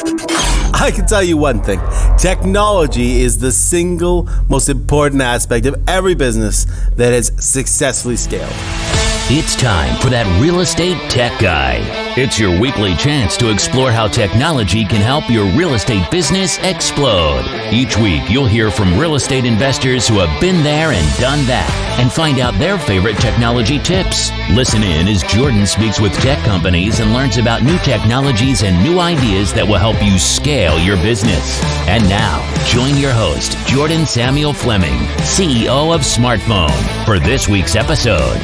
I can tell you one thing. Technology is the single most important aspect of every business that has successfully scaled. It's time for that Real Estate Tech Guy. It's your weekly chance to explore how technology can help your real estate business explode. Each week, you'll hear from real estate investors who have been there and done that and find out their favorite technology tips. Listen in as Jordan speaks with tech companies and learns about new technologies and new ideas that will help you scale your business. And now, join your host, Jordan Samuel Fleming, CEO of Smartphone, for this week's episode.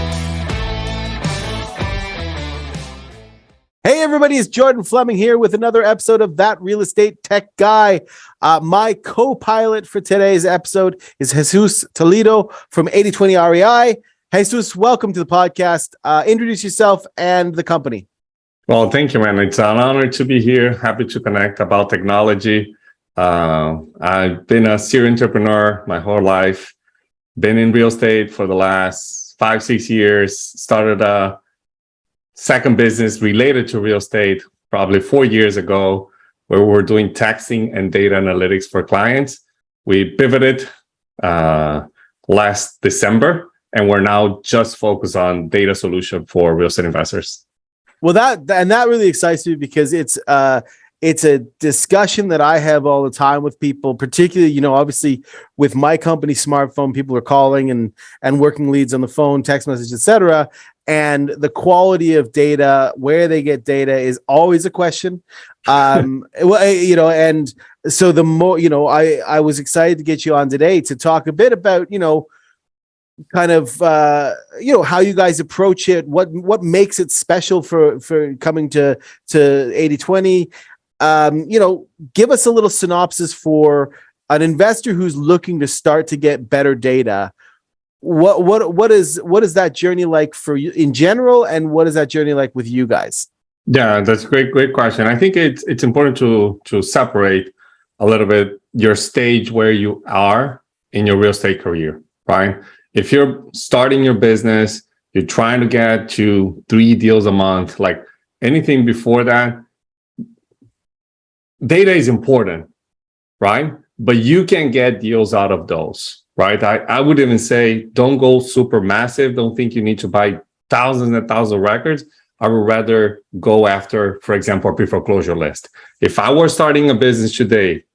Hey everybody, it's Jordan Fleming here with another episode of That Real Estate Tech Guy. My co-pilot for today's episode is Jesus Toledo from 8020 REI. Jesus, welcome to the podcast. Introduce yourself and the company. Well, thank you, man. It's an honor to be here. Happy to connect about technology. I've been a serial entrepreneur my whole life. Been in real estate for the last 5-6 years. Started a second business related to real estate probably 4 years ago, where we're doing taxing and data analytics for clients. We pivoted last December, and we're now just focused on data solution for real estate investors. Well, that really excites me because it's a discussion that I have all the time with people, particularly, obviously with my company, Smartphone, people are calling and working leads on the phone, text message, etc. And the quality of data, where they get data is always a question. And so the more, I was excited to get you on today to talk a bit about, kind of, how you guys approach it, what makes it special for coming to 8020. Give us a little synopsis for an investor who's looking to start to get better data. What is that journey like for you in general, and what is that journey like with you guys? Yeah, that's a great question. I think it's important to separate a little bit your stage where you are in your real estate career, right? If you're starting your business, you're trying to get to 3 deals a month, like anything before that, data is important, right? But you can get deals out of those, right? I would even say don't go super massive. Don't think you need to buy thousands and thousands of records. I would rather go after, for example, a pre-foreclosure list. If I were starting a business today,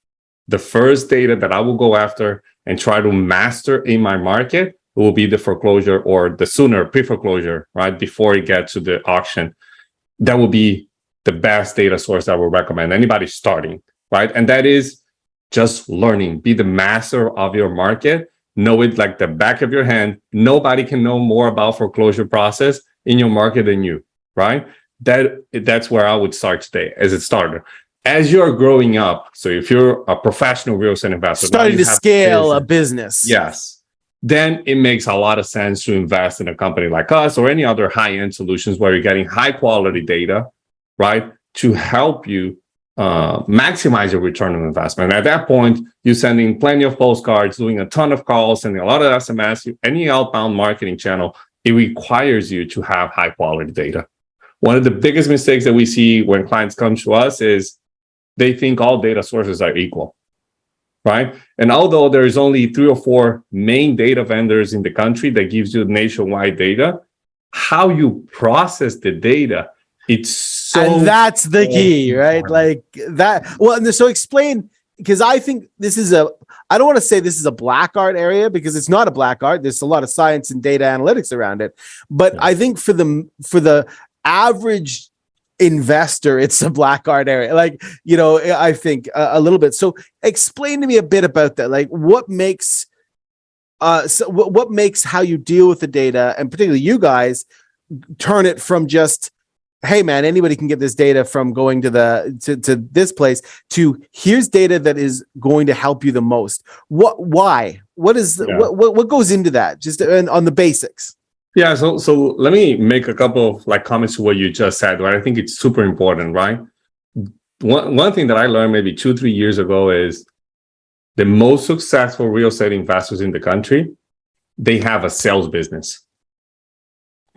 the first data that I will go after and try to master in my market will be the foreclosure or the sooner pre-foreclosure, right? Before it gets to the auction. That will be the best data source I would recommend anybody starting, right? And that is just learning. Be the master of your market. Know it like the back of your hand. Nobody can know more about foreclosure process in your market than you, right? That's where I would start today as a starter. As you're growing up, so if you're a professional real estate investor, starting to scale a business. Yes. Then it makes a lot of sense to invest in a company like us or any other high-end solutions where you're getting high quality data, right? To help you maximize your return on investment. At that point, you're sending plenty of postcards, doing a ton of calls, sending a lot of SMS, any outbound marketing channel. It requires you to have high quality data. One of the biggest mistakes that we see when clients come to us is they think all data sources are equal, right? And although there's only 3 or 4 main data vendors in the country that gives you nationwide data, how you process the data, it's so, and that's the key, right? Like that. Well, and so explain, because I think this is I don't want to say this is a black art area because it's not a black art. There's a lot of science and data analytics around it. But yeah. I think for the average investor, it's a black art area. Like, I think a little bit. So explain to me a bit about that. Like what makes what makes how you deal with the data, and particularly you guys, turn it from just, hey man, anybody can get this data from going to this place, to here's data that is going to help you the most. Why? What goes into that? Just on the basics. Yeah. So let me make a couple of comments to what you just said, right? I think it's super important, right? One thing that I learned maybe 2-3 years ago is the most successful real estate investors in the country, they have a sales business,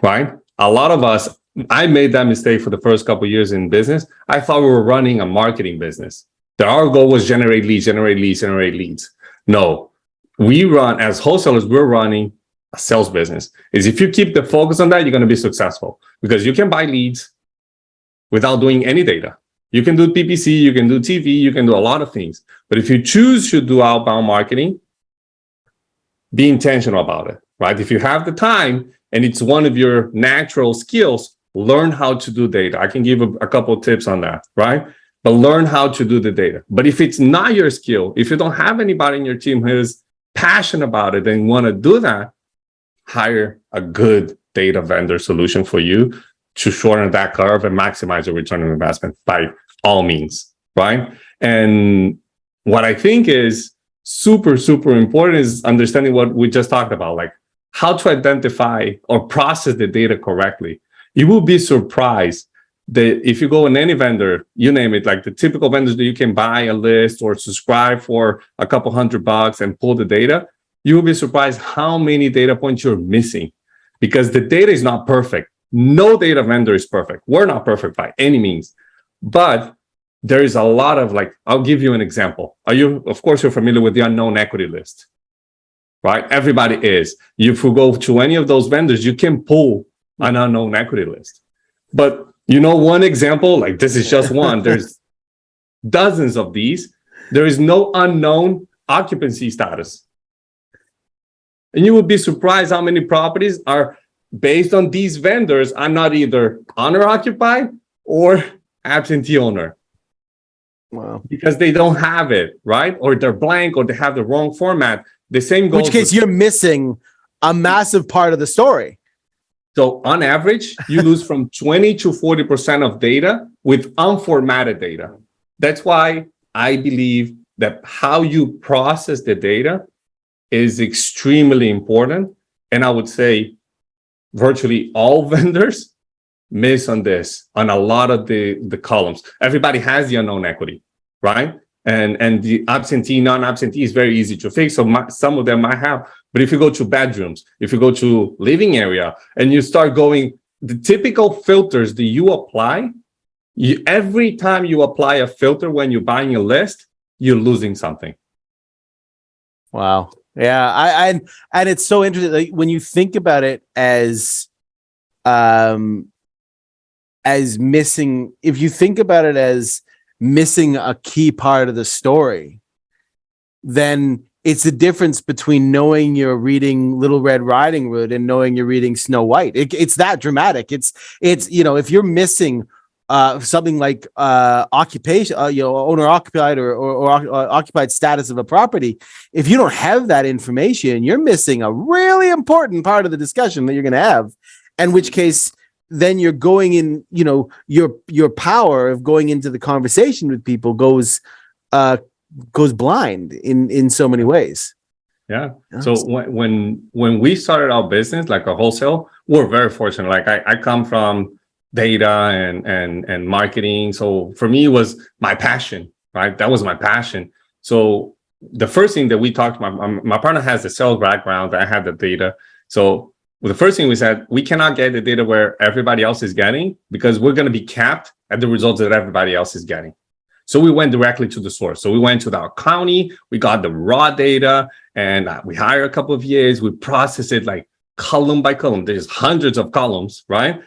right? A lot of us I made that mistake for the first couple of years in business. I thought we were running a marketing business. That our goal was generate leads, generate leads, generate leads. No, we run as wholesalers, we're running a sales business. Is if you keep the focus on that, you're going to be successful because you can buy leads without doing any data. You can do PPC, you can do TV, you can do a lot of things. But if you choose to do outbound marketing, be intentional about it, right? If you have the time and it's one of your natural skills, learn how to do data. I can give a couple of tips on that, right? But learn how to do the data. But if it's not your skill, if you don't have anybody in your team who is passionate about it and want to do that, hire a good data vendor solution for you to shorten that curve and maximize your return on investment by all means, right? And what I think is super, super important is understanding what we just talked about, like how to identify or process the data correctly. You will be surprised that if you go in any vendor, you name it, like the typical vendors that you can buy a list or subscribe for a couple $100 and pull the data, you will be surprised how many data points you're missing because the data is not perfect. No data vendor is perfect. We're not perfect by any means, but there is a lot of like, I'll give you an example. Of course, you're familiar with the unknown equity list, right? Everybody is. If you go to any of those vendors, you can pull an unknown equity list. But you know, one example, like this is just one, there's dozens of these. There is no unknown occupancy status. And you would be surprised how many properties are based on these vendors are not either owner occupied or absentee owner. Wow. Because they don't have it, right? Or they're blank or they have the wrong format. The same goes. In which case you're missing a massive part of the story. So on average, you lose from 20 to 40% of data with unformatted data. That's why I believe that how you process the data is extremely important. And I would say virtually all vendors miss on this, on a lot of the columns. Everybody has the unknown equity, right? And the absentee, non-absentee is very easy to fix. So some of them might have, but if you go to bedrooms, if you go to living area and you start going, the typical filters that you apply, every time you apply a filter when you're buying a list, you're losing something. Wow. Yeah. And it's so interesting. Like when you think about it as missing, if you think about it as missing a key part of the story, then it's the difference between knowing you're reading Little Red Riding Hood and knowing you're reading Snow White. It's that dramatic. It's you know, if you're missing something like occupation, owner occupied or occupied status of a property, if you don't have that information, you're missing a really important part of the discussion that you're going to have. In which case, then you're going in, you know, your power of going into the conversation with people goes blind in so many ways. Yeah. So when we started our business, like a wholesale, we're very fortunate. Like I come from data and marketing. So for me, it was my passion, right? That was my passion. So the first thing that we talked about, my partner has the sales background. I had the data. So the first thing we said, we cannot get the data where everybody else is getting because we're going to be capped at the results that everybody else is getting. So we went directly to the source. So we went to our county, we got the raw data, and we hired a couple of VAs. We processed it like column by column. There's hundreds of columns, right?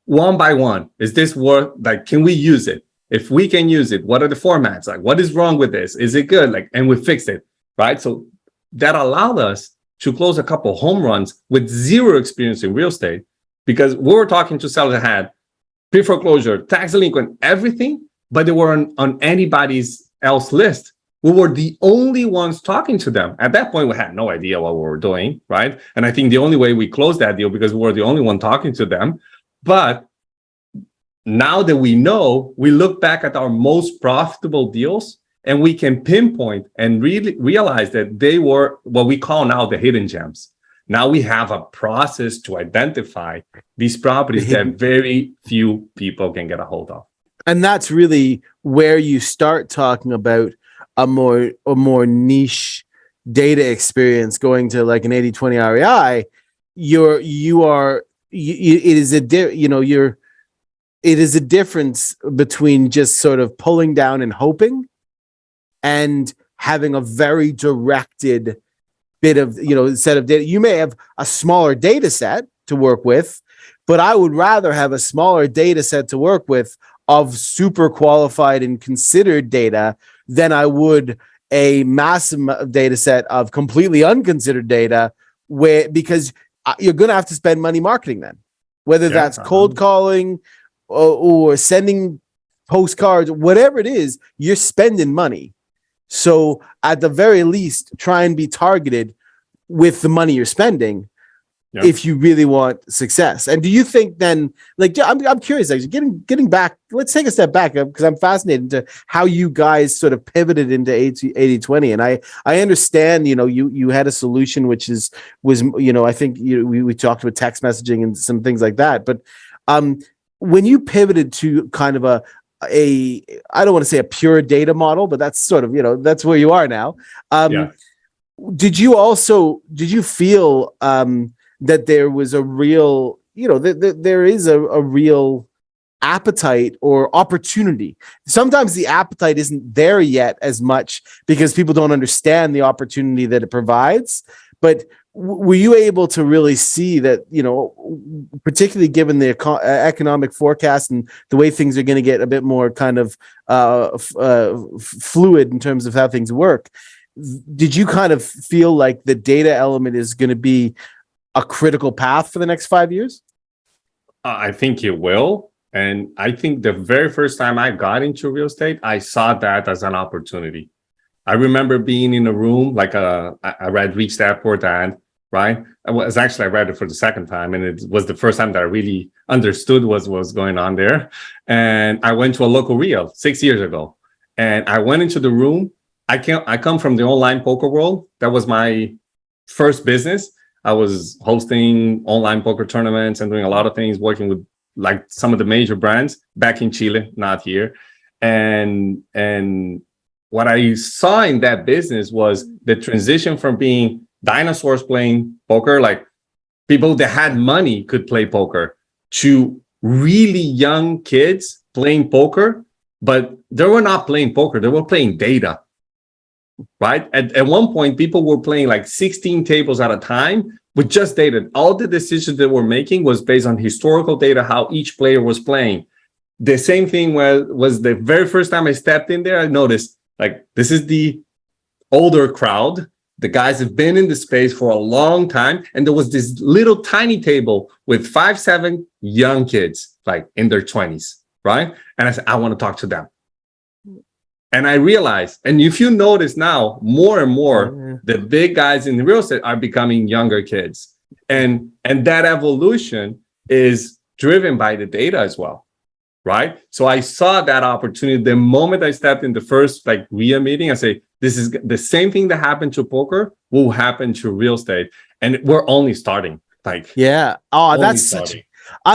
One by one. Is this worth, like, can we use it? If we can use it, what are the formats? Like, what is wrong with this? Is it good? Like, and we fixed it, right? So that allowed us to close a couple home runs with zero experience in real estate because we were talking to sellers that had pre-foreclosure, tax delinquent, everything, but they weren't on anybody's else list. We were the only ones talking to them. At that point, we had no idea what we were doing, right? And I think the only way we closed that deal because we were the only one talking to them. But now that we know, we look back at our most profitable deals and we can pinpoint and really realize that they were what we call now the hidden gems. Now we have a process to identify these properties that very few people can get a hold of. And that's really where you start talking about a more niche data experience going to like an 80/20 REI. You are it is it is a difference between just sort of pulling down and hoping and having a very directed bit of, set of data. You may have a smaller data set to work with, but I would rather have a smaller data set to work with of super qualified and considered data than I would a massive data set of completely unconsidered data, because you're going to have to spend money marketing then, whether that's cold calling or sending postcards, whatever it is, you're spending money. So at the very least, try and be targeted with the money you're spending if you really want success. And do you think then, like, I'm curious, actually, getting back, let's take a step back, because I'm fascinated to how you guys sort of pivoted into 80/20. And I understand, you had a solution, which was, I think we talked about text messaging and some things like that. But when you pivoted to kind of I don't want to say a pure data model, but that's sort of, that's where you are now. Did you feel that there was a real, there is a real appetite or opportunity? Sometimes the appetite isn't there yet as much because people don't understand the opportunity that it provides. But were you able to really see that, particularly given the economic forecast and the way things are going to get a bit more kind of fluid in terms of how things work? Did you kind of feel like the data element is going to be a critical path for the next 5 years? I think it will. And I think the very first time I got into real estate, I saw that as an opportunity. I remember being in a room, like I read Reach the Airport ad, right? I read it for the second time, and it was the first time that I really understood what was going on there. And I went to a local real 6 years ago, and I went into the room. I come from the online poker world. That was my first business. I was hosting online poker tournaments and doing a lot of things, working with like some of the major brands back in Chile, not here. And what I saw in that business was the transition from being dinosaurs playing poker, like people that had money could play poker, to really young kids playing poker, but they were not playing poker, they were playing data. Right? At one point, people were playing like 16 tables at a time with just data. All the decisions they were making was based on historical data, how each player was playing. The same thing was the very first time I stepped in there, I noticed like this is the older crowd. The guys have been in the space for a long time. And there was this little tiny table with 5-7 young kids, like in their 20s, right? And I said, I want to talk to them. And I realized, and if you notice now, more and more, the big guys in the real estate are becoming younger kids. And that evolution is driven by the data as well, right? So I saw that opportunity the moment I stepped in the first like RIA meeting. I say, this is the same thing that happened to poker will happen to real estate. And we're only starting. I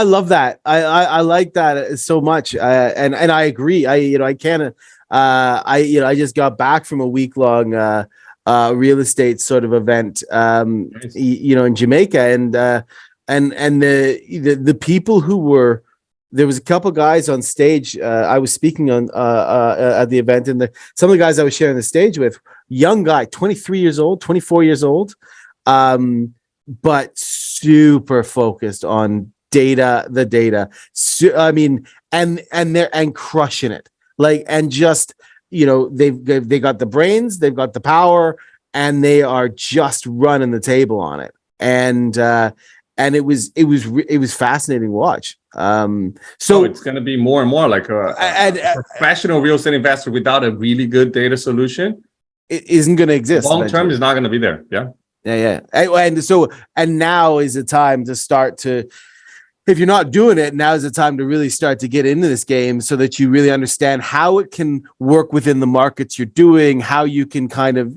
love that. I like that so much. And I agree. I just got back from a week-long real estate sort of event, in Jamaica, and the people who were there was a couple guys on stage. I was speaking on at the event, and some of the guys I was sharing the stage with, young guy, 23 years old, 24 years old, but super focused on data, and crushing it. Like, and just, they got the brains, they've got the power, and they are just running the table on it. And it was fascinating to watch. So it's going to be more and more like a professional real estate investor without a really good data solution. It isn't going to exist. Long term is not going to be there. Yeah. And now is the time to start to, if you're not doing it, now is the time to really start to get into this game so that you really understand how it can work within the markets you're doing, how you can kind of,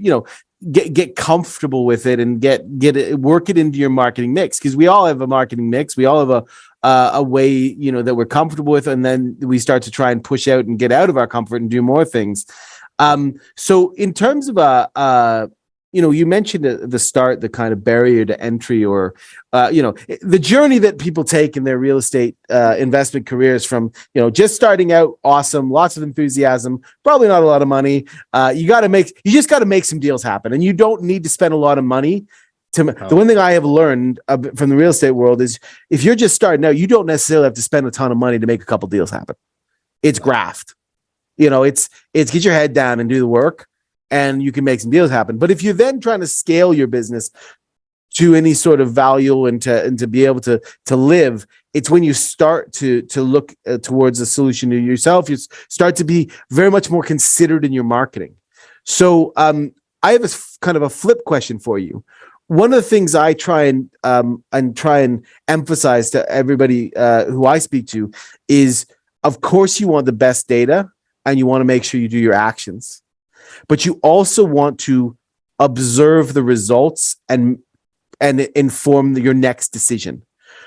get comfortable with it and get it, work it into your marketing mix. Because we all have a marketing mix. We all have a way, that we're comfortable with. And then we start to try and push out and get out of our comfort and do more things. So in terms of you mentioned at the start the kind of barrier to entry, or the journey that people take in their real estate investment careers from just starting out, awesome, lots of enthusiasm, probably not a lot of money. You just got to make some deals happen, and you don't need to spend a lot of money. The one thing I have learned from the real estate world is if you're just starting out, you don't necessarily have to spend a ton of money to make a couple deals happen. It's graft. It's get your head down and do the work, and you can make some deals happen. But if you're then trying to scale your business to any sort of value and to be able to live, it's when you start to look towards a solution to yourself. You start to be very much more considered in your marketing. So I have kind of a flip question for you. One of the things I try and emphasize to everybody who I speak to is, of course, you want the best data and you want to make sure you do your actions, but you also want to observe the results and inform your next decision.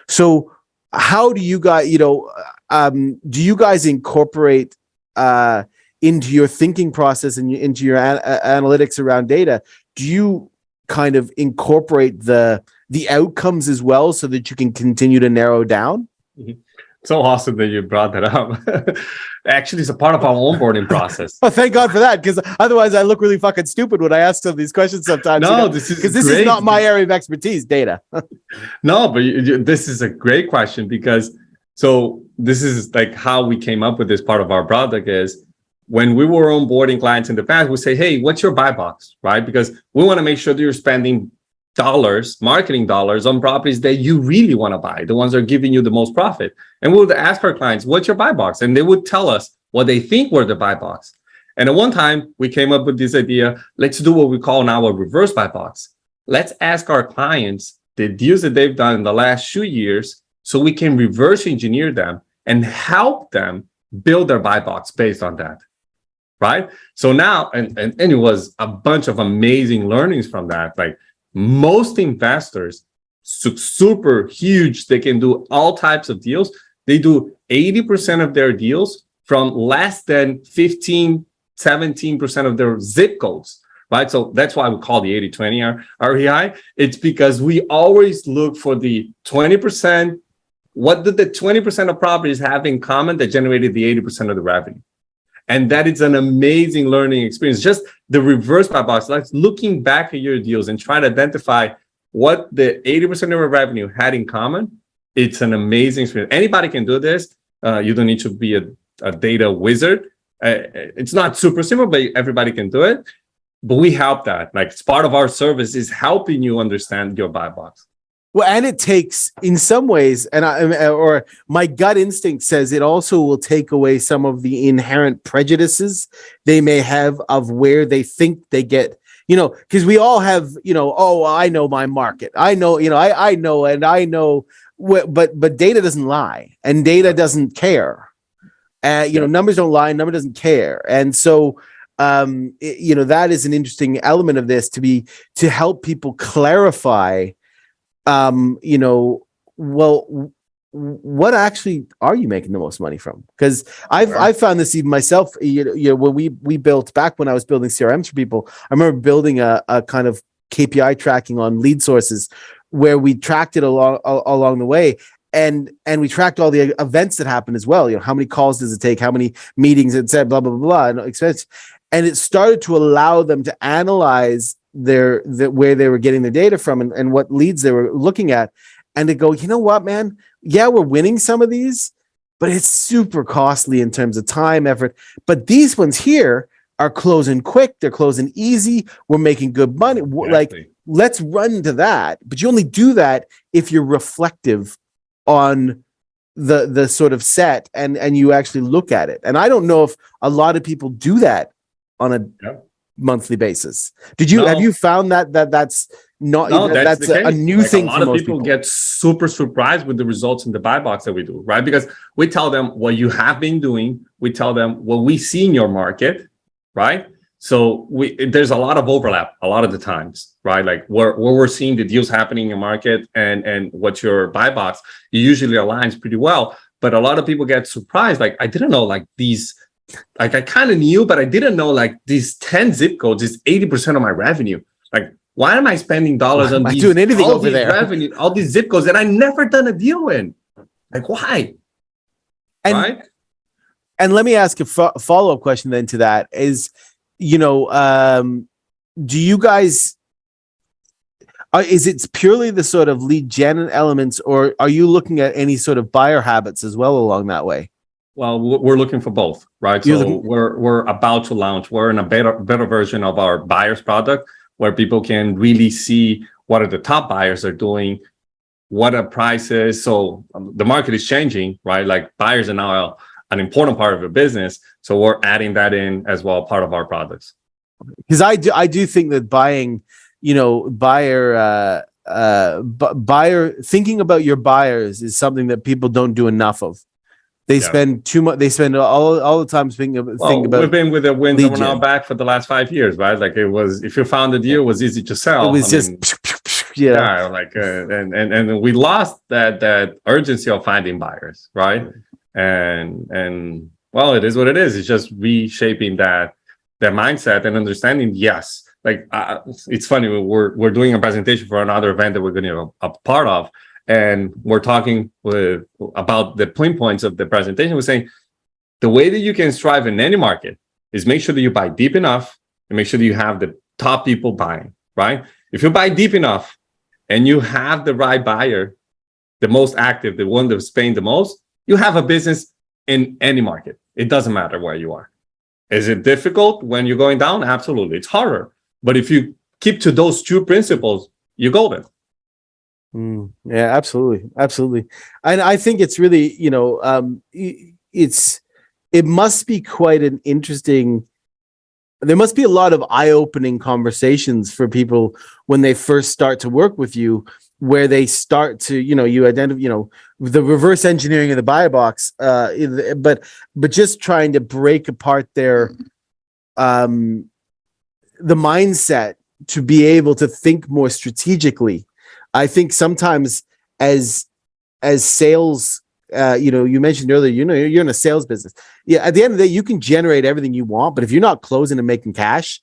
So how do you guys, do you guys incorporate into your thinking process and into your analytics around data? Do you kind of incorporate the outcomes as well so that you can continue to narrow down? Mm-hmm. So awesome that you brought that up. Actually, it's a part of our onboarding process. Oh, thank God for that, because otherwise I look really fucking stupid when I ask some of these questions sometimes. No, this is not my area of expertise, data. No, but this is a great question, because this is like how we came up with this part of our product is when we were onboarding clients in the past, we say, hey, what's your buy box, right? Because we want to make sure that you're spending marketing dollars on properties that you really want to buy, the ones that are giving you the most profit. And we would ask our clients, what's your buy box? And they would tell us what they think were the buy box. And at one time, we came up with this idea, let's do what we call now a reverse buy box. Let's ask our clients the deals that they've done in the last 2 years so we can reverse engineer them and help them build their buy box based on that. Right? So now, and it was a bunch of amazing learnings from that. Like most investors, super huge, they can do all types of deals. They do 80% of their deals from less than 15, 17% of their zip codes, right? So that's why we call the 80-20 REI. It's because we always look for the 20%. What did the 20% of properties have in common that generated the 80% of the revenue? And that is an amazing learning experience. Just the reverse buy box, like looking back at your deals and trying to identify what the 80% of your revenue had in common. It's an amazing experience. Anybody can do this. You don't need to be a data wizard. It's not super simple, but everybody can do it. But we help that. Like it's part of our service is helping you understand your buy box. Well, and it takes, in some ways, or my gut instinct says it also will take away some of the inherent prejudices they may have of where they think they get, because we all have, oh, I know my market. I know, I know, but data doesn't lie and data doesn't care. Numbers don't lie, number doesn't care. And so, that is an interesting element of this to help people clarify what actually are you making the most money from? Because I've found this even myself. When we built back when I was building CRMs for people, I remember building a kind of KPI tracking on lead sources where we tracked it along the way. And we tracked all the events that happened as well. How many calls does it take? How many meetings it said, blah, blah, blah, blah, and it started to allow them to analyze where they were getting their data from and what leads they were looking at, and to go, you know what, man? Yeah, we're winning some of these, but it's super costly in terms of time, effort. But these ones here are closing quick. They're closing easy. We're making good money. Exactly. Like, let's run to that. But you only do that if you're reflective on the sort of set and you actually look at it. And I don't know if a lot of people do that on a monthly basis. Have you found that's not that's a new thing? A lot of people get super surprised with the results in the buy box that we do, right? Because we tell them what you have been doing, we tell them what we see in your market, right? So there's a lot of overlap a lot of the times, right? Like where we're seeing the deals happening in your market and what your buy box, it usually aligns pretty well. But a lot of people get surprised. Like, I didn't know like these, like I kind of knew, but I didn't know like these 10 zip codes is 80% of my revenue. Like, why am I spending dollars Why on am I these, doing anything all over these there? revenue, all these zip codes that I never done a deal in? Like, why? And Right? and let me ask a follow-up question then to that is, do you guys, is it purely the sort of lead gen elements, or are you looking at any sort of buyer habits as well along that way? Well, we're looking for both, right? You're So looking- we're about to launch. We're in a better version of our buyers product where people can really see what are the top buyers are doing, what are prices. So the market is changing, right? Like buyers are now an important part of your business. So we're adding that in as well, part of our products. Because I do think that buying, buyer thinking about your buyers is something that people don't do enough of. They spend too much. They spend all the time thinking about. We've been with the winds lead on our gen. back for the last 5 years, right? Like it was, if you found a deal, it was easy to sell. It was I mean, yeah, like and we lost that urgency of finding buyers, right? And well, it is what it is. It's just reshaping that mindset and understanding. Yes, like it's funny. We're doing a presentation for another event that we're going to be a part of, and we're talking about the points of the presentation. We're saying the way that you can strive in any market is make sure that you buy deep enough and make sure that you have the top people buying, right? If you buy deep enough and you have the right buyer, the most active, the one that's paying the most, you have a business in any market. It doesn't matter where you are. Is it difficult when you're going down? Absolutely. It's harder. But if you keep to those two principles, you're golden. Yeah, absolutely. And I think it's really, it must be quite an interesting, there must be a lot of eye-opening conversations for people when they first start to work with you, where they start to, you identify, the reverse engineering of the buy box, but just trying to break apart their, the mindset to be able to think more strategically. I think sometimes as sales, you mentioned earlier, you're in a sales business. Yeah, at the end of the day, you can generate everything you want, but if you're not closing and making cash,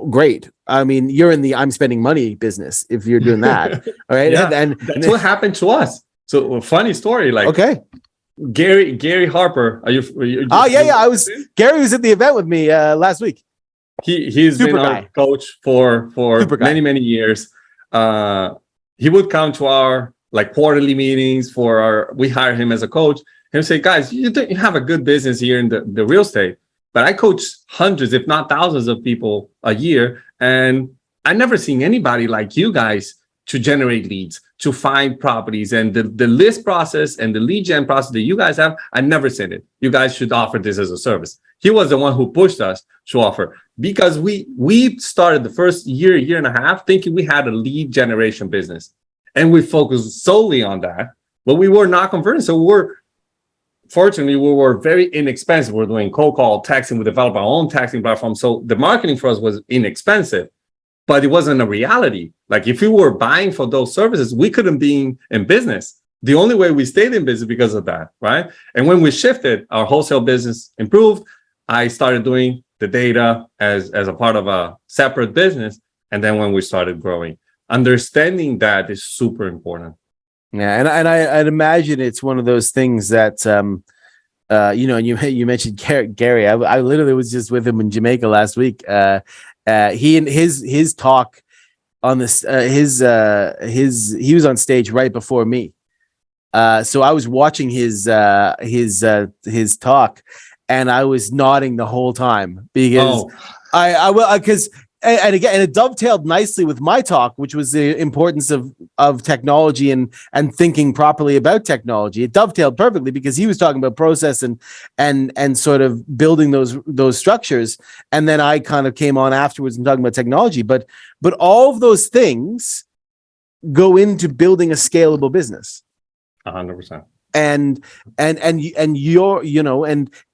great. I mean, you're in the I'm spending money business if you're doing that. All right. Yeah, and that's what happened to us. So a funny story, like okay. Gary Harper. Gary was at the event with me last week. He's been our coach for many years. He would come to our like quarterly meetings we hire him as a coach. He'll say, guys, you have a good business here in the real estate, but I coach hundreds, if not thousands of people a year. And I never seen anybody like you guys to generate leads, to find properties, and the list process and the lead gen process that you guys have. I never seen it. You guys should offer this as a service. He was the one who pushed us to offer, because we started the first year and a half thinking we had a lead generation business, and we focused solely on that, but we were not converting. So fortunately, we were very inexpensive. We're doing cold call texting. We developed our own texting platform. So the marketing for us was inexpensive, but it wasn't a reality. Like if we were buying for those services, we couldn't be in business. The only way we stayed in business because of that, right? And when we shifted, our wholesale business improved. I started doing the data as a part of a separate business. And then when we started growing, understanding that is super important. Yeah. And I'd imagine it's one of those things that, and you mentioned Gary. I literally was just with him in Jamaica last week. He and his talk on this, he was on stage right before me. So I was watching his talk, and I was nodding the whole time because and again, it dovetailed nicely with my talk, which was the importance of technology and thinking properly about technology. It dovetailed perfectly because he was talking about process and sort of building those structures, and then I kind of came on afterwards and talking about technology. But all of those things go into building a scalable business. 100%. And you're,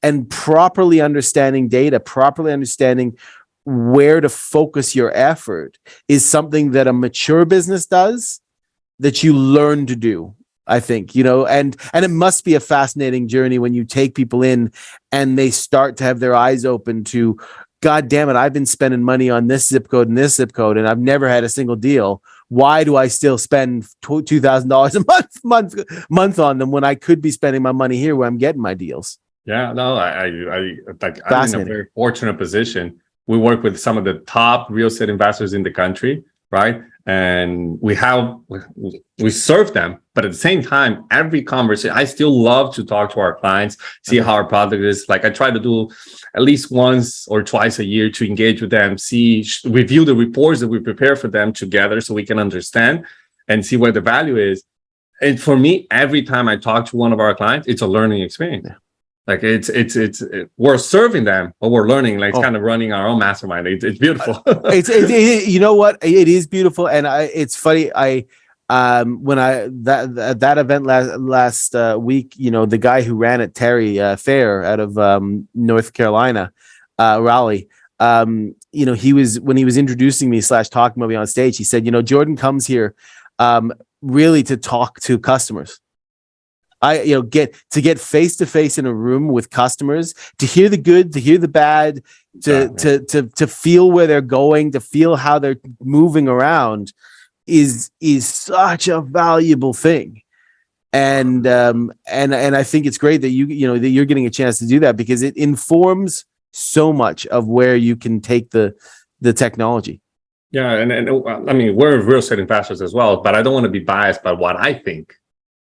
and properly understanding data, properly understanding where to focus your effort is something that a mature business does, that you learn to do, I think, and it must be a fascinating journey when you take people in and they start to have their eyes open to God damn it, I've been spending money on this zip code and this zip code, and I've never had a single deal. Why do I still spend $2,000 a month on them when I could be spending my money here where I'm getting my deals? Yeah, no, I'm in a very fortunate position. We work with some of the top real estate investors in the country, right? And we serve them, but at the same time, every conversation, I still love to talk to our clients, see how our product is. Like I try to do at least once or twice a year to engage with them, review the reports that we prepare for them together so we can understand and see where the value is. And for me, every time I talk to one of our clients, it's a learning experience. Yeah. Like we're serving them, but we're learning. Like it's kind of running our own mastermind. It's beautiful. You know what? It is beautiful, and it's funny. When that event last week, you know, the guy who ran it, Terry Fair, out of North Carolina, Raleigh. You know, when he was introducing me / talking about me on stage, he said, you know, Jordan comes here really to talk to customers. Get face to face in a room with customers, to hear the good, to hear the bad, to feel where they're going, to feel how they're moving around is such a valuable thing. And I think it's great that that you're getting a chance to do that, because it informs so much of where you can take the technology. Yeah, and I mean, we're real estate investors as well, but I don't want to be biased by what I think,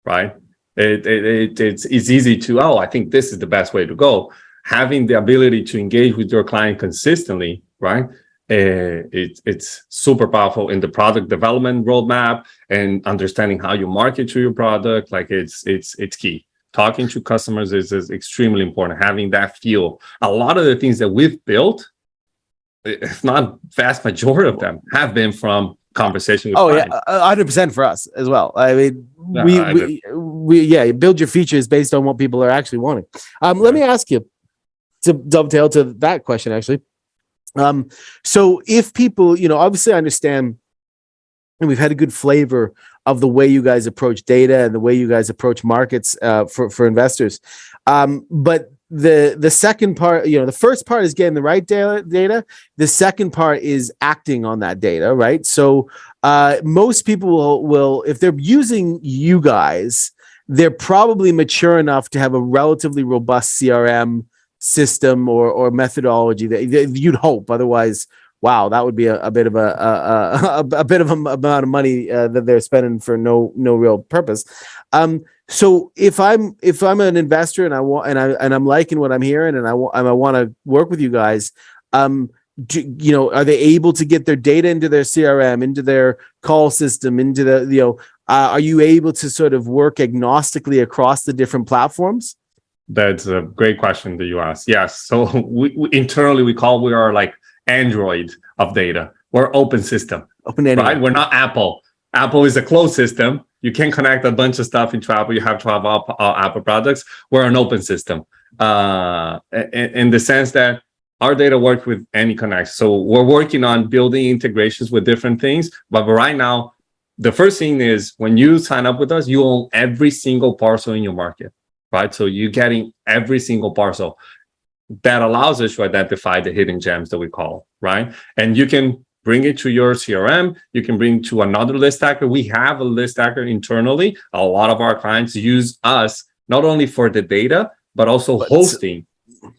right? It's easy to, I think this is the best way to go. Having the ability to engage with your client consistently, right? It's super powerful in the product development roadmap and understanding how you market to your product. Like it's key. Talking to customers is extremely important. Having that feel. A lot of the things that we've built, if not vast majority of them, have been from conversation with clients. 100% for us as well. I mean, we build your features based on what people are actually wanting. Let me ask you, to dovetail to that question, actually. So if people, obviously I understand, and we've had a good flavor of the way you guys approach data and the way you guys approach markets for investors. But the second part, the first part is getting the right data. The second part is acting on that data, right? So most people will, if they're using you guys, they're probably mature enough to have a relatively robust CRM system or methodology that you'd hope. Otherwise, wow, that would be a bit of a bit of amount of money that they're spending for no real purpose. So if I'm an investor and I'm liking what I'm hearing and I want to work with you guys, are they able to get their data into their CRM, into their call system, into the are you able to sort of work agnostically across the different platforms? That's a great question that you asked. Yes. So we internally we are like Android of data. We're open system. Right? We're not Apple. Apple is a closed system. You can't connect a bunch of stuff into Apple. You have to have all Apple products. We're an open system in the sense that our data works with any connect. So we're working on building integrations with different things. But right now, the first thing is when you sign up with us, you own every single parcel in your market, right? So you're getting every single parcel. That allows us to identify the hidden gems that we call, right? And you can bring it to your CRM. You can bring to another list stacker. We have a list stacker internally. A lot of our clients use us not only for the data, but also hosting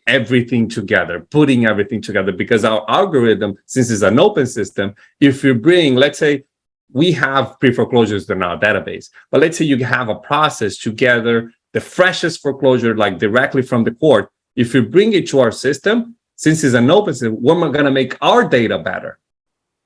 everything together, putting everything together, because our algorithm, since it's an open system, if you bring, let's say, we have pre-foreclosures in our database, but let's say you have a process to gather the freshest foreclosure, like directly from the court. If you bring it to our system, since it's an open system, we're going to make our data better,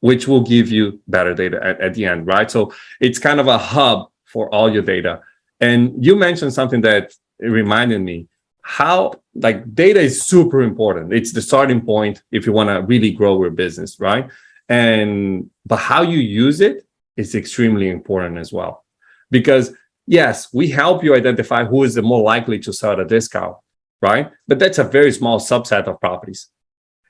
which will give you better data at the end, right? So it's kind of a hub for all your data. And you mentioned something that reminded me how data is super important. It's the starting point if you want to really grow your business, right? But how you use it is extremely important as well. Because yes, we help you identify who is the more likely to sell at a discount, right? But that's a very small subset of properties.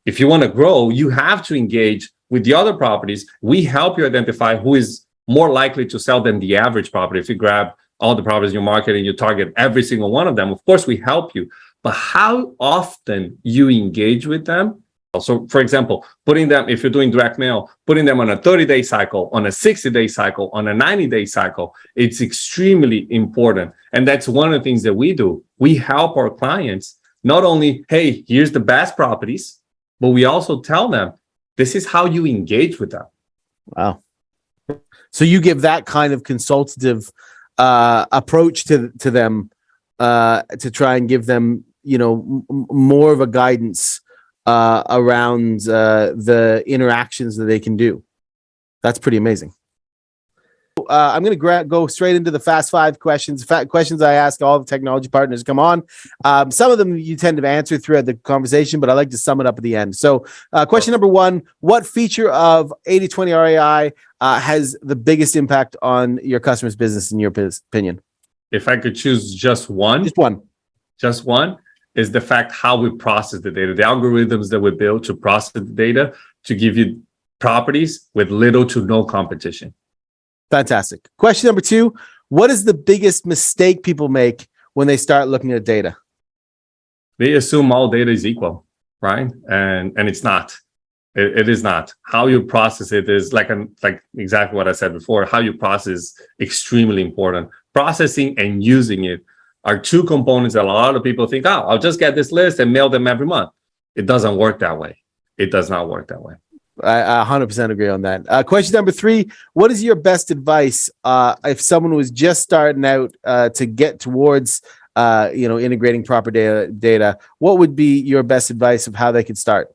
If you want to grow, you have to engage with the other properties. We help you identify who is more likely to sell than the average property. If you grab all the properties in your market and you target every single one of them, of course, we help you. But how often you engage with them So for example, putting them, if you're doing direct mail, putting them on a 30-day cycle, on a 60-day cycle, on a 90-day cycle, it's extremely important. And that's one of the things that we do. We help our clients not only, hey, here's the best properties, but we also tell them, this is how you engage with them. Wow. So you give that kind of consultative approach to them to try and give them, more of a guidance around the interactions that they can do. That's pretty amazing. I'm going to go straight into the fast five questions. Questions I ask all the technology partners come on. Some of them you tend to answer throughout the conversation, but I like to sum it up at the end. So question number one, what feature of 80/20 RAI has the biggest impact on your customer's business in your opinion? If I could choose just one. Just one is the fact how we process the data, the algorithms that we build to process the data to give you properties with little to no competition. Fantastic. Question number two, what is the biggest mistake people make when they start looking at data? They assume all data is equal, right? And it's not. It is not. How you process it is like exactly what I said before. How you process is extremely important. Processing and using it are two components that a lot of people think, oh, I'll just get this list and mail them every month. It doesn't work that way. It does not work that way. I 100% agree on that. Question number three, what is your best advice if someone was just starting out to get towards integrating proper data? What would be your best advice of how they could start?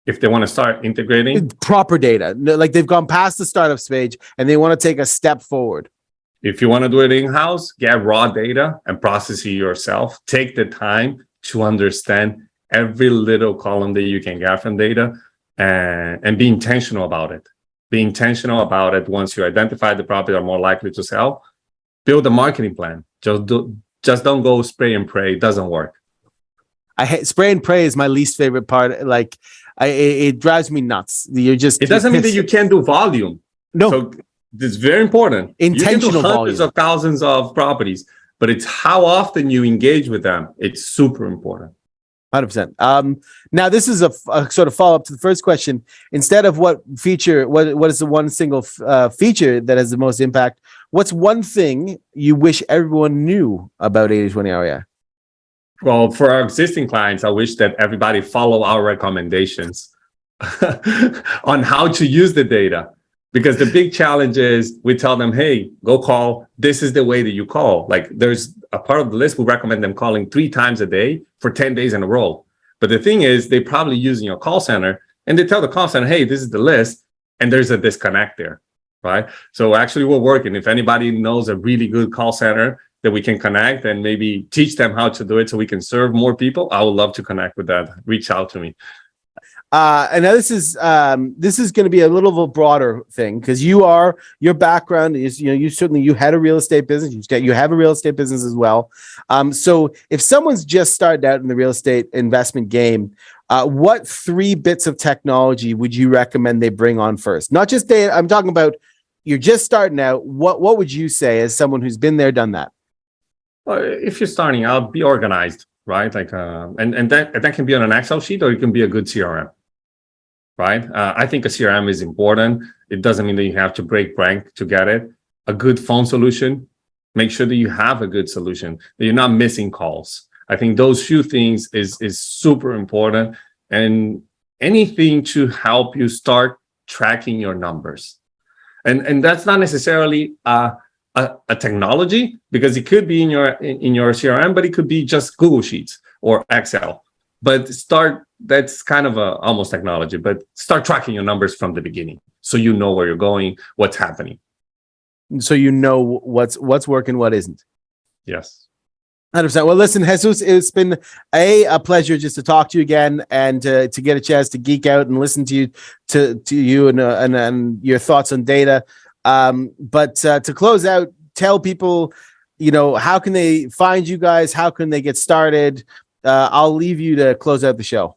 If they want to start integrating proper data, like they've gone past the startup stage and they want to take a step forward. If you want to do it in-house, get raw data and process it yourself. Take the time to understand every little column that you can get from data. And be intentional about it. Be intentional about it. Once you identify the property are more likely to sell, build a marketing plan. Just don't go spray and pray. It doesn't work. I hate spray and pray is my least favorite part. Like it drives me nuts. It doesn't mean that you can't do volume. No, so it's very important. Intentional you can do hundreds volume of thousands of properties, but it's how often you engage with them. It's super important. 100%. Now, this is a sort of follow-up to the first question. Instead of what feature, what is the one single feature that has the most impact? What's one thing you wish everyone knew about 80/20 RAI? Well, for our existing clients, I wish that everybody follow our recommendations on how to use the data. Because the big challenge is we tell them, hey, go call. This is the way that you call. Like there's a part of the list, we recommend them calling 3 times a day for 10 days in a row. But the thing is, they're probably using your call center and they tell the call center, hey, this is the list. And there's a disconnect there, right? So actually we're working. If anybody knows a really good call center that we can connect and maybe teach them how to do it so we can serve more people, I would love to connect with that. Reach out to me. And now this is going to be a little of a broader thing because your background is you had a real estate business, you have a real estate business as well. So if someone's just started out in the real estate investment game, what 3 bits of technology would you recommend they bring on first? Not just data. I'm talking about you're just starting out. What would you say as someone who's been there, done that? Well, if you're starting out, be organized, right? Like and that can be on an Excel sheet or it can be a good CRM. Right? I think a CRM is important. It doesn't mean that you have to break bank to get it. A good phone solution, make sure that you have a good solution, that you're not missing calls. I think those few things is super important. And anything to help you start tracking your numbers. And that's not necessarily a technology, because it could be in your CRM, but it could be just Google Sheets or Excel. But that's kind of almost technology, but start tracking your numbers from the beginning. So you know where you're going, what's happening. So you know what's working, what isn't. Yes. 100%. Well, listen, Jesus, it's been a pleasure just to talk to you again and to get a chance to geek out and listen to you and your thoughts on data. But to close out, tell people, how can they find you guys? How can they get started? I'll leave you to close out the show.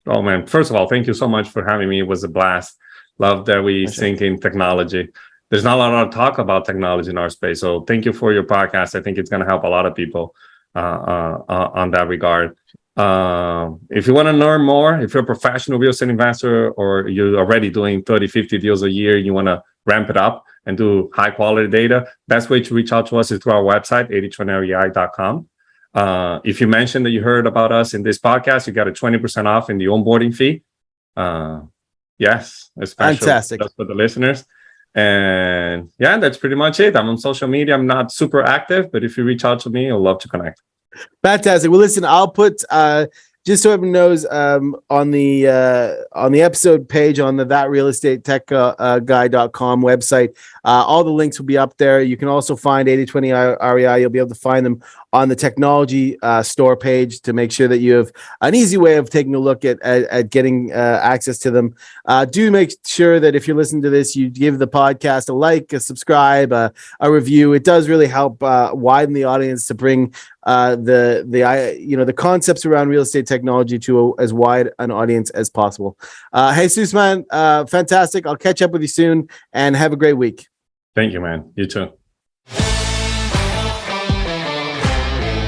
Oh man! First of all, thank you so much for having me. It was a blast. Love that we think in technology. There's not a lot of talk about technology in our space, so thank you for your podcast. I think it's going to help a lot of people on that regard. If you want to learn more, if you're a professional real estate investor or you're already doing 30, 50 deals a year, you want to ramp it up and do high quality data, best way to reach out to us is through our website, 8020rei.com. If you mentioned that you heard about us in this podcast, you got a 20% off in the onboarding fee. Yes, especially Fantastic. just for the listeners. And yeah, that's pretty much it. I'm on social media. I'm not super active, but if you reach out to me, I'd love to connect. Fantastic. Well, listen, I'll put just so everyone knows on the episode page on the thatrealestatechguy.com website, all the links will be up there. You can also find 8020 REI. You'll be able to find them on the technology store page to make sure that you have an easy way of taking a look at getting access to them. Do make sure that if you're listening to this, you give the podcast a like, a subscribe, a review. It does really help widen the audience to bring the concepts around real estate technology to as wide an audience as possible. Jesus, man, fantastic. I'll catch up with you soon and have a great week. Thank you, man. You too.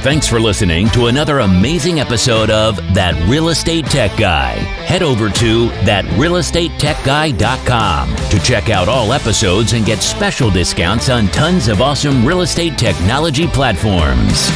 Thanks for listening to another amazing episode of That Real Estate Tech Guy. Head over to thatrealestatechguy.com to check out all episodes and get special discounts on tons of awesome real estate technology platforms.